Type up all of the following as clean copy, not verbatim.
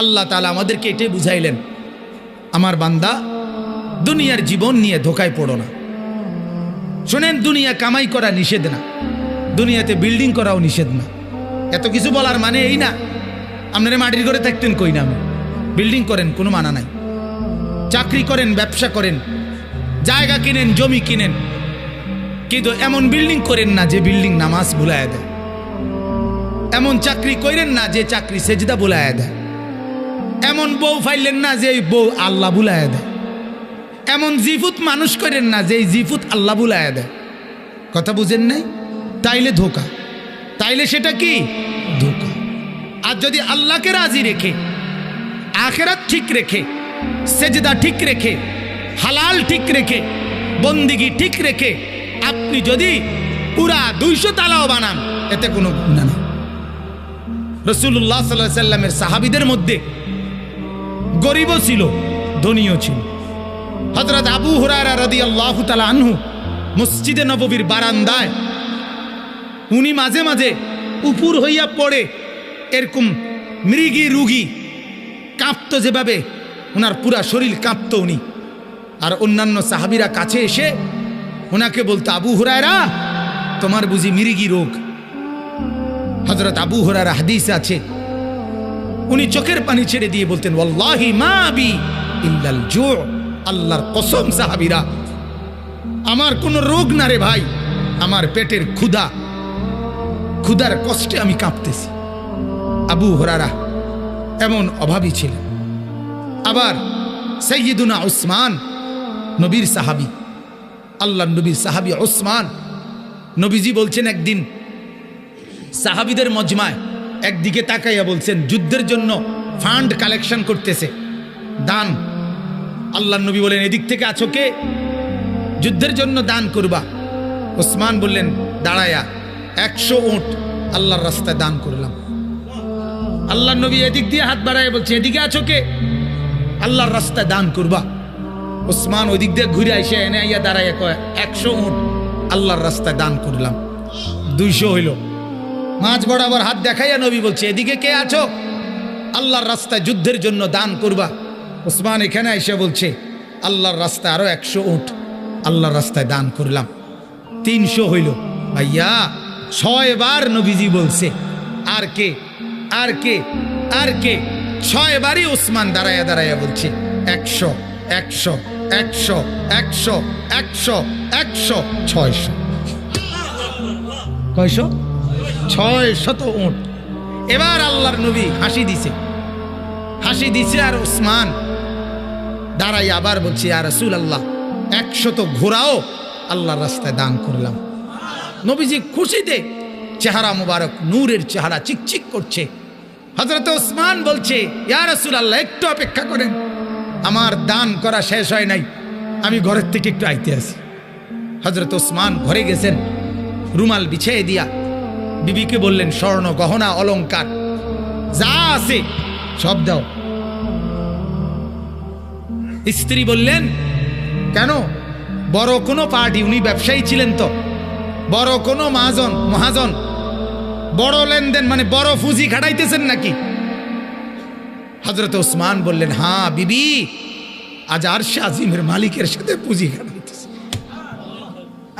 আল্লাহ তাআলা আমাদেরকে এটাই বুঝাইলেন, আমার বান্দা দুনিয়ার জীবন নিয়ে ধোকায় পড়ো না। শোনেন, দুনিয়া কামাই করা নিষেধ না, দুনিয়াতে বিল্ডিং করাও নিষেধ না। এত কিছু বলার মানে এই না আপনারা মাটির ঘরে থাকতেন, কই না আমি। বিল্ডিং করেন, কোনো মানা নাই। চাকরি করেন, ব্যবসা করেন, জায়গা কিনেন, জমি কিনেন, কিন্তু এমন বিল্ডিং করেন না যে বিল্ডিং নামাজ ভুলায় দেয়। এমন চাকরি করেন না যে চাকরি সেজদা ভুলায় দেয়। এমন বউ ফাইলেন না যে বউ আল্লাহ ভুলায় দেয়। এমন জিফুত মানুষ করেন না যে জিফুত আল্লাহ ভুলায় দেয়। কথা বুঝেন নাই? তাইলে ধোকা, তাইলে সেটা কি ধোকা। আর যদি আল্লাহকে রাজি রেখে, আখিরাত ঠিক রেখে, সেজদা ঠিক রেখে, হালাল ঠিক রেখে, বন্দিগি ঠিক রেখে আপনি যদি পুরা 200 তালাও বানান, এতে কোনো গুনাহ নেই। রাসূলুল্লাহ সাল্লাল্লাহু আলাইহি সাল্লামের সাহাবীদের মধ্যে গরীবও ছিল, ধনীও ছিল। হযরত আবু হুরায়রা রাদিয়াল্লাহু তাআলা আনহু মসজিদে নববীর বারান্দায় উনি মাঝে মাঝে উপর হইয়া পড়ে, এরকম মৃগী রুগী কাঁপতো, যেভাবে ওনার পুরা শরীর কাঁপতো উনি। আর অন্যান্য সাহাবীরা কাছে এসে ওনাকে বলতো, আবু হুরায়রা তোমার বুঝি মৃগী রোগ? হযরত আবু হুরায়রা হাদিসে আছে, উনি চোখের পানি ছেড়ে দিয়ে বলতেন, ওয়াল্লাহি মা বি ইল্লাল জু'। আল্লাহর কসম সাহাবীরা, আমার কোনো রোগ না রে ভাই, আমার পেটের ক্ষুধা, ক্ষুধার কষ্টে আমি কাঁপতেছি। আবু হুরায়রা এমন অভাবী ছিলেন। আবার সাইয়্যিদুনা উসমান, নবীর সাহাবী, আল্লাহর নবীর সাহাবী উসমান, নবীজি বলছেন একদিন সাহাবীদের মজমায় একদিকে তাকাইয়া বলছেন, যুদ্ধের জন্য ফান্ড কালেকশন করতেছে, দান। আল্লাহর নবী বলেন, এদিক থেকে আছো কে? যুদ্ধের জন্য দান করবা। উসমান বললেন দাঁড়ায়া, 100 উট আল্লাহর রাস্তায় দান করলাম। আল্লাহর নবী এদিক দিয়ে হাত বাড়ায় বলছে, এদিকে আছো কে? আল্লাহর রাস্তায় দান করবা। উসমান ওই দিক দিয়ে ঘুরে এসে এনে আইয়া দাঁড়াইয়া কয়, 100 উট আল্লাহর রাস্তায় দান করলাম। 200 হইল। মাঝ বরাবর হাত দেখাইয়া নবী বলছে, এদিকে কে আছো? আল্লাহর রাস্তায় যুদ্ধের জন্য দান করবা। উসমান এখানে এসে বলছে, আল্লাহর রাস্তায় আরো 100 উট আল্লাহর রাস্তায় দান করলাম। 300 হইল। ভাইয়া 6 বার নবীজি বলছে, আর কে, আর কে, আর কে? 6 বারই উসমান দাঁড়াইয়া দাঁড়াইয়া বলছে, 100, 100, 100, 100, 100, 100, 600। কয়শো? 600 উট। এবার আল্লাহর নবী হাসি দিছে, হাসি দিছে। আর উসমান দাঁড়াই আবার বলছে, ইয়া রাসূলুল্লাহ 100 ঘোড়াও আল্লাহর রাস্তায় দান করলাম। নবীজি খুশিতে চেহারা মুবারক, নূরের চেহারা চিকচিক করছে। হযরত উসমান বলছে, ইয়া রাসূলুল্লাহ একটু অপেক্ষা করেন, আমার দান করা শেষ হয় নাই, আমি ঘরের থেকে একটু আইতে আসি। হযরত উসমান ঘরে গেছেন, রুমাল বিছিয়ে দিয়া বিবিকে বললেন, স্বর্ণ গহনা অলংকার যা আছে সব দাও। স্ত্রী বললেন, কেন? বড় কোনো পার্টি, উনি ব্যবসায়ী ছিলেন তো, বড় কোনো মহাজন, বড় লেনদেন মানে বড় পুঁজি খাটাইতেছেন নাকি? হযরত উসমান বললেন, হ্যাঁ বিবি, আজ আরশে আজিমের মালিকের সাথে পুঁজি খাটাইতেছে।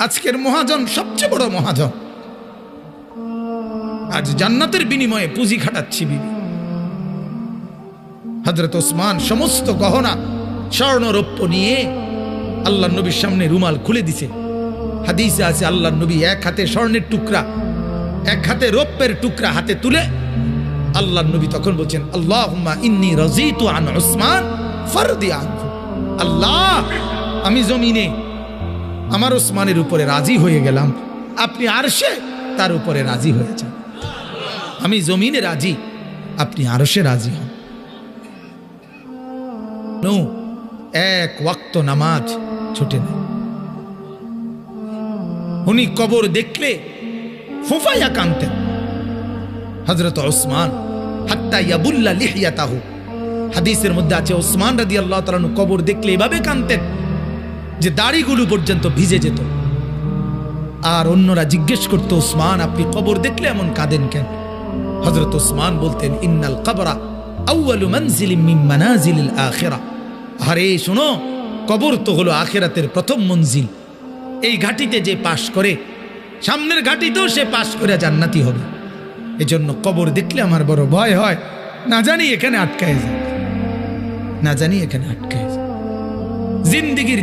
আজকের মহাজন সবচেয়ে বড় মহাজন, আজ জান্নাতের বিনিময়ে পুঁজি খাটাচ্ছি বিবি। হযরত উসমান সমস্ত গহনা স্বর্ণ রৌপ্য নিয়ে আল্লাহর নবীর সামনে রুমাল খুলে দিছে। হাদিসে আছে, আল্লাহর নবী এক হাতে স্বর্ণের টুকরা, এক হাতে রৌপ্যের টুকরা হাতে তুলে আল্লাহর নবী তখন বলছেন, আল্লাহুম্মা ইন্নী রাযীতু আন উসমান ফারদি আনহু। আল্লাহ, আমি জমিনে আমার উসমানের উপরে রাজি হয়ে গেলাম, আপনি আরশে তার উপরে রাজি হয়েছেন। আমি জমিনে রাজি, আপনি আরশে রাজি হন। এক ওয়াক্ত নামাজ ছুটে না। উনি কবর দেখলে ফুফাইয়া কাঁদতেন। হযরত উসমান হাত্তা ইয়াবুল্লা লিহিয়াতাহু, হাদিসের মধ্যে আছে উসমান রাদিয়াল্লাহু তাআলা কবর দেখলে এভাবে কাঁদতেন যে দাড়িগুলো পর্যন্ত ভিজে যেত। আর অন্যরা জিজ্ঞেস করতো, উসমান আপনি কবর দেখলে এমন কাঁদেন কেন? হযরত উসমান বলতেন, ইন্নাল কবরা আউয়ালু মানজিলিম মিন মানাজিলিল আখিরা। আরে শোনো, কবর তো হলো আখিরাতের প্রথম মঞ্জিল। এই ঘাটিতে যে পাশ করে, সামনের ঘাটিতেও সে পাশ করে জান্নাতি হবে। এজন্য কবর দেখলে আমার বড় ভয় হয়, না জানি এখানে আটকায় যায়, না জানি এখানে আটকায় যায়। জিন্দিগির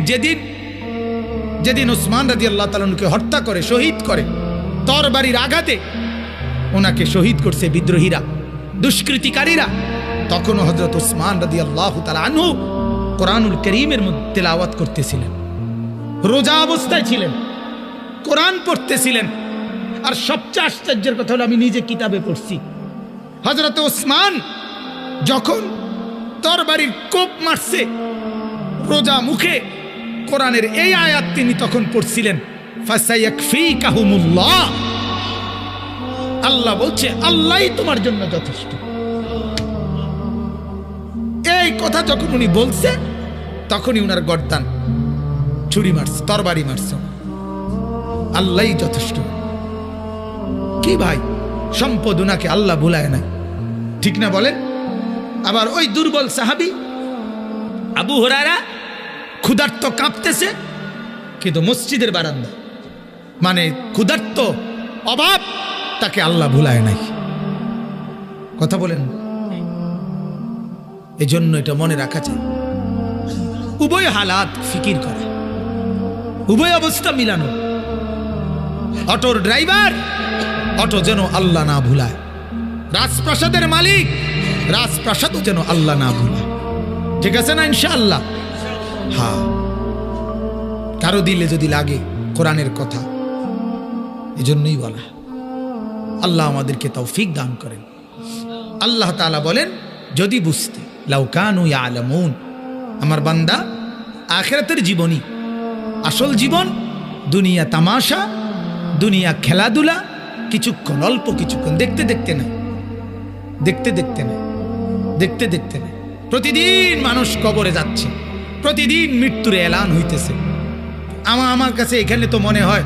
যেদিন ওসমান রাদিয়াল্লাহু তাআলা আনহুকে হত্যা করে, শহীদ করে, তরবারির আঘাতে ওনাকে শহীদ করছে বিদ্রোহীরা, দুষ্কৃতিকারীরা, তখনও হযরত ওসমান রাদিয়াল্লাহু তাআলা আনহু কোরআনুল কারীমের মধ্যে তেলাওয়াত করতেছিলেন, রোজা অবস্থায় ছিলেন, কোরআন পড়তেছিলেন। আর সবচেয়ে আশ্চর্যের কথা হলো, আমি নিজে কিতাবে পড়ছি, হযরত ওসমান যখন তরবারির কোপ মারছে, রোজা মুখে কোরআনের এই আয়াত তিনি তখন পড়ছিলেন, ফাসায়াকফিকাহুমুল্লাহ। আল্লাহ বলছে, আল্লাহই তোমার জন্য যথেষ্ট। এই কথা যখন উনি বলছে, তখনই উনার গর্দান ছুরি মারছে, তরবারি মারছে। আল্লাহই যথেষ্ট। কি ভাই, সম্পদ উনাকে আল্লাহ ভুলায় নাই, ঠিক না বলেন? আবার ওই দুর্বল সাহাবী আবু হুরায়রা ক্ষুধার্ত কাঁপতেছে, কিন্তু মসজিদের বারান্দা, মানে ক্ষুধার্ত, অভাব, তাকে আল্লাহ ভুলায় নাই। কথা বলেন? এজন্য এটা মনে রাখা চাই, উভয় হালাত ফিকির করা, উভয় অবস্থা মিলানো। অটোর ড্রাইভার, অটো যেন আল্লাহ না ভুলায়। রাজপ্রাসাদের মালিক, রাজপ্রাসাদও যেন আল্লাহ না ভুলায়। ঠিক আছে না ইনশাআল্লাহ? হ্যাঁ, কারো দিলে যদি লাগে কোরআনের কথা, এজন্যই বলা। আল্লাহ আমাদেরকে তৌফিক দান করেন। আল্লাহ তাআলা বলেন, যদি বুঝতে, লাউ কানু ইয়ালামুন, আমার বান্দা আখিরাতের জীবনী, আসল জীবন, দুনিয়া তামাশা, দুনিয়া খেলাধুলা, কিছুক্ষণ, অল্প কিছুক্ষণ, দেখতে দেখতে না, দেখতে দেখতে না, দেখতে দেখতে না। প্রতিদিন মানুষ কবরে যাচ্ছে, প্রতিদিন মৃত্যুর এলান হইতেছে। আমার কাছে এখানে তো মনে হয়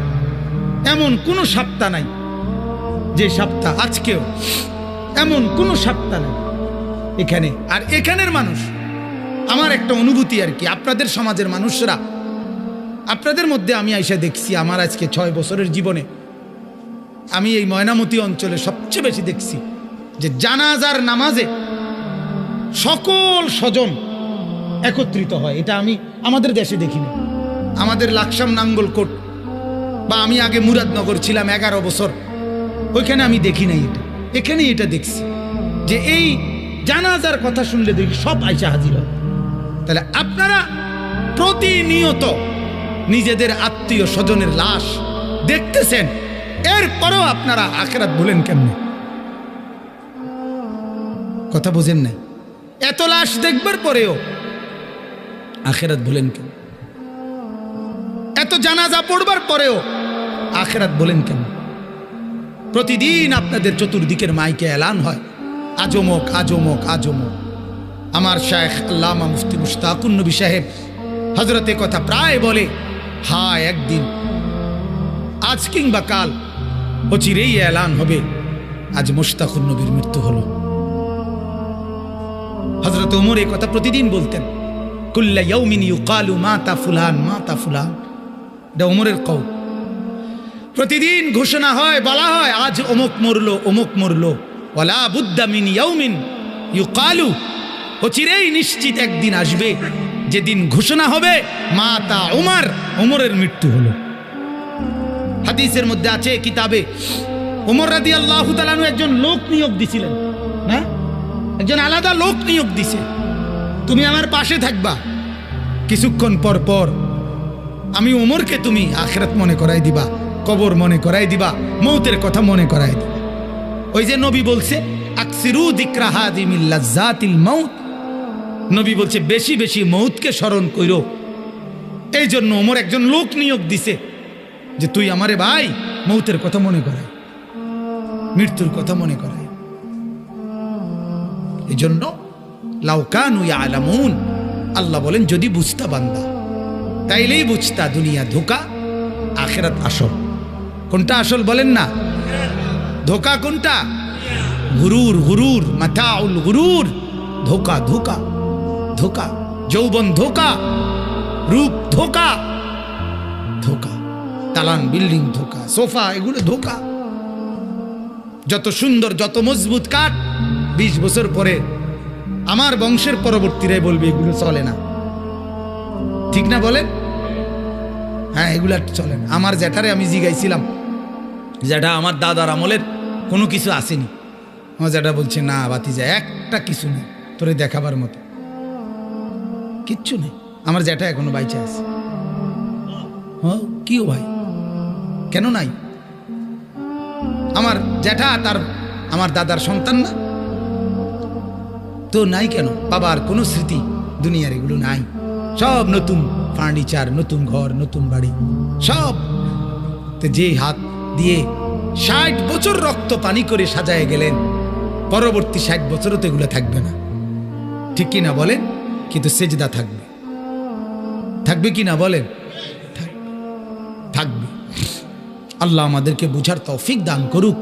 এমন কোনো সপ্তাহ নাই, যে সপ্তাহ আজকেও এমন কোনো সপ্তাহ নাই এখানে। আর এখানের মানুষ, আমার একটা অনুভূতি আর কি, আপনাদের সমাজের মানুষরা, আপনাদের মধ্যে আমি আইসা দেখছি, আমার আজকে 6 বছরের জীবনে আমি এই ময়নামতি অঞ্চলে সবচেয়ে বেশি দেখছি যে জানাজার নামাজে সকল স্বজন একত্রিত হয়। এটা আমি আমাদের দেশে দেখিনি। আমাদের লাকসাম, নাঙ্গলকোট, বা আমি আগে মুরাদনগর ছিলাম 11 বছর, ওইখানে আমি দেখি নাই এটা। এখানে এটা দেখছি যে এই জানাজার কথা শুনলে দেখি সব আইসা হাজির হয়। তাহলে আপনারা প্রতিনিয়ত নিজেদের আত্মীয় স্বজনের লাশ দেখতেছেন, এরপরও আপনারা আখিরাত ভুলেন কেমনে? কথা বুঝেন না? এত লাশ দেখবার পরেও আখিরাত ভুলেন কেন? এত জানাজা পড়বার পরেও আখিরাত ভুলেন কেন? প্রতিদিন আপনাদের চতুর্দিকের মাইকে এলান হয়, আজমক আজমক আজমক। আমার শায়েখ আল্লামা মুফতি মুশতাকুন নবী সাহেব হযরতে কথা প্রায় বলে, হায় একদিন, আজ কিংবা কাল অচিরেই এলান হবে, আজ মুশতাকুন নবীর মৃত্যু হলো। হযরত ওমর এই কথা প্রতিদিন বলতেন, কুল্লা ইয়াউমিন ইউকালু মাতা ফুলান মাতা ফুলান। এটা ওমরের কওল। প্রতিদিন ঘোষণা হয়, বলা হয়, আজ অমুক মরলো, অমুক মরলো। ওয়ালা বুদ্দা মিন ইয়াউমিন ইউকালু, অচিরেই নিশ্চিত একদিন আসবে যেদিন ঘোষণা হবে মাতা ওমর, ওমরের মৃত্যু হলো। হাদিসের মধ্যে আছে, কিতাবে, ওমর রাদিয়াল্লাহু তাআলা আনহু একজন লোক নিয়োগ দিছিলেন, না, একজন আলাদা লোক নিয়োগ দিছে, তুমি আমার পাশে থাকবা, কিছুক্ষণ পর পর আমি ওমরকে তুমি আখিরাত মনে করাই দিবা, কবর মনে করাই দিবা, মৌতের কথা মনে করাই দিবা। ওই যে নবী বলছে, আকসিরু যিকরা হাদিমিল লাজ্জাতিল মাউত, নবী বলছে বেশি বেশি মৌতকে স্মরণ কইরো। এই জন্য ওমর একজন লোক নিয়োগ দিছে যে তুই আমারে ভাই মৌতের কথা মনে করাই, মৃত্যুর কথা মনে করাই। এই জন্য লাউ কানু ইয়ালামুন, আল্লাহ বলেন যদি বুঝতা বান্দা, তাইলেই বুঝতা দুনিয়া ধোঁকা, আখিরাত আসল। কোনটা আসল বলেন না? ধোঁকা কোনটা? গুরুর, গুরুর, মাতাউল গুরুর, ধোকা ধোকা ধোকা, যৌবন ধোকা, রূপ ধোকা, ধোকা, দালান বিল্ডিং ধোকা, সোফা এগুলো ধোকা। যত সুন্দর যত মজবুত কাঠ, 20 বছর পরে আমার বংশের পরবর্তীরাই বলবে এগুলো চলে না। ঠিক না বলেন? হ্যাঁ, এগুলা চলে না। আমার জ্যাঠারে আমি জিগাইছিলাম, জ্যাঠা আমার দাদার আমলের কোনো কিছু আসেনি। আমার জ্যাঠা বলছে না ভাতিজা, একটা কিছু নেই তোরে দেখাবার মতো, কিচ্ছু নেই। আমার জ্যাঠা এখনো বাইচে আছে। হ্যাঁ, কিও ভাই, কেন নাই? আমার জ্যাঠা তার আমার দাদার সন্তান না তো নাই কেন? বাবার কোনো স্মৃতি দুনিয়ার এগুলো নাই। সব নতুন ফার্নিচার, নতুন ঘর, নতুন বাড়ি, সব। তো যে হাত দিয়ে 60 বছর রক্ত পানি করে সাজায় গেলেন, পরবর্তী 60 বছরও তো এগুলো থাকবে না। ঠিক কি না বলেন? কিন্তু সেজদা থাকবে, থাকবে কি না বলেন? থাকবে। আল্লাহ আমাদেরকে বুঝার তৌফিক দান করুক।